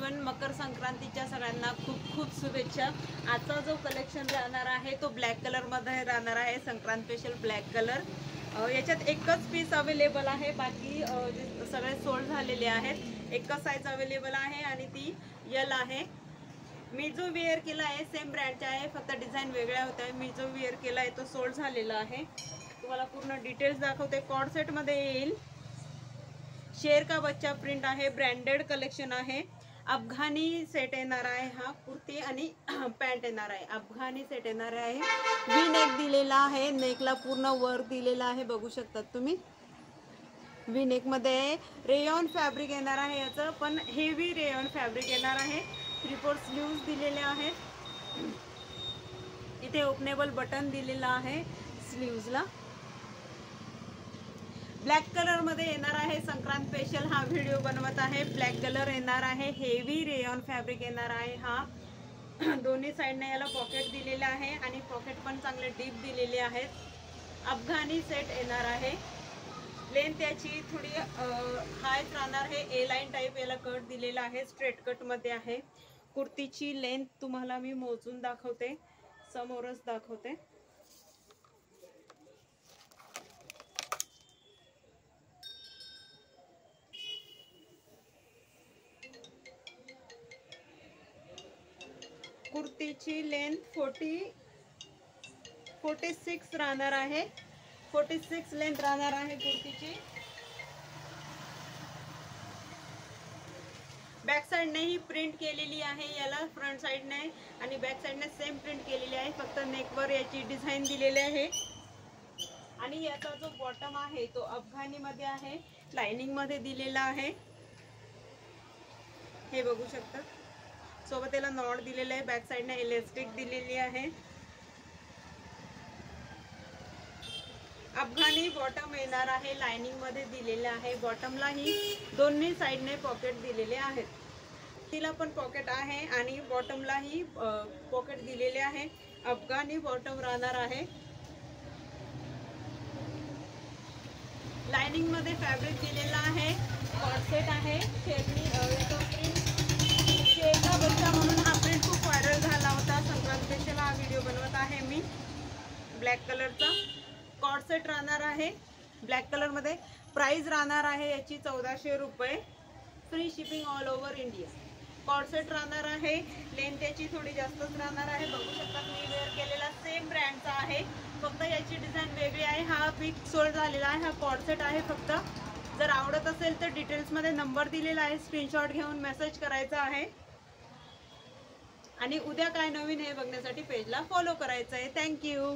Even मकर संक्रांतीच्या सगळ्यांना खूप खूप शुभेच्छा। आजचा जो कलेक्शन राहणार आहे तो ब्लॅक कलर मध्ये राहणार आहे, संक्रांत स्पेशल ब्लॅक कलर। याच्यात एकच पीस अवेलेबल आहे, बाकी सगळे सोल्ड झालेले आहेत। एकच साइज अवेलेबल आहे आणि ती यल आहे। मी जो वेअर केला आहे सेम ब्रँडचा आहे, फक्त डिझाईन वेगळ्या होत्या। मी जो वेअर केला आहे तो सोल्ड झालेला आहे। तुम्हाला पूर्ण डिटेल्स दाखवते। कॉर्ड सेट मध्ये येईल, शेर का बच्चा प्रिंट आहे, ब्रँडेड कलेक्शन आहे। अफगाणी सेट येणार आहे, हा कुर्ती आणि पॅन्ट येणार आहे। अफगाणी सेट येणार आहे, वी नेक दिलेला आहे, नेकला पूर्ण वर्क दिलेला आहे, बघू शकतात तुम्ही। वी नेक मध्ये रेयॉन फॅब्रिक येणार आहे, याचं पण हेवी रेयॉन फॅब्रिक येणार आहे। 3/4 स्लीव्स दिलेले आहेत, इथे ओपनेबल बटन दिलेला आहे स्लीव्सला। ब्लॅक कलर मध्ये येणार आहे, संक्रांत स्पेशल हा व्हिडिओ बनवत आहे। ब्लॅक कलर येणार आहे, हेवी रेयॉन फॅब्रिक येणार आहे हा। दोन्ही साइडने याला पॉकेट दिलेले आहे आणि पॉकेट पण चांगले डीप दिलेले आहेत। अफगाणी सेट येणार आहे, लेंथ याची थोडी हाय राहणार आहे, ए लाईन टाइप याला कट दिलेला आहे, स्ट्रेट कट मध्ये आहे। कुर्तीची लेंथ तुम्हाला मी मोजून दाखवते, समोरच दाखवते। कुर्तीची लेंथ 46 राहणार आहे, 46 लेंथ राहणार आहे कुर्तीची। बॅक साइडने ही प्रिंट केलेली आहे याला, फ्रंट साइडने आणि बॅक साइडने सेम प्रिंट केलेली आहे, फक्त नेकवर याची डिझाईन दिलेली आहे। आणि याचा जो बॉटम आहे तो अफगाणी मध्ये आहे, लाइनिंग मध्ये दिलेला आहे, हे बघू शकता। सोबत याला नॉट दिलेला आहे, बॅक साइडने इलास्टिक दिलेली आहे। अफगाणी बॉटम येणार आहे, लाइनिंग मध्ये दिलेले आहे। बॉटमला ही दोन्ही साइडने पॉकेट दिलेले आहेत, तिला पण पॉकेट आहे आणि बॉटमला ही पॉकेट दिलेले आहे। अफगाणी बॉटम राहणार आहे, लाइनिंग मध्ये फॅब्रिक दिलेला आहे। कॉर्ड सेट आहे, शेरनी शेर का बच्चा म्हणून हा प्रिंट खूप व्हायरल झाला होता। संक्रांत स्पेशल हा व्हिडिओ बनवत आहे मी। ब्लॅक कलरचा कॉर्ड सेट राहणार आहे, ब्लॅक कलर मध्ये। प्राइस राहणार आहे याची 1400 रुपये, free shipping all over India. Cord set राहणार आहे, लेंथ याची थोडी जास्तच राहणार आहे, बघू शकता। मी वेअर केलेला सेम ब्रँडचा आहे, फक्त याची डिझाईन वेगळी आहे। हा पिक सोल्ड झालेला आहे, हा कॉर्ड सेट आहे। फक्त जर आवडत असेल तर डिटेल्स मध्ये नंबर दिलेला आहे, स्क्रीनशॉट घेऊन मेसेज करायचा आहे आणि उद्या काय नवीन हे बघण्यासाठी पेजला फॉलो करायचं आहे। थँक्यू।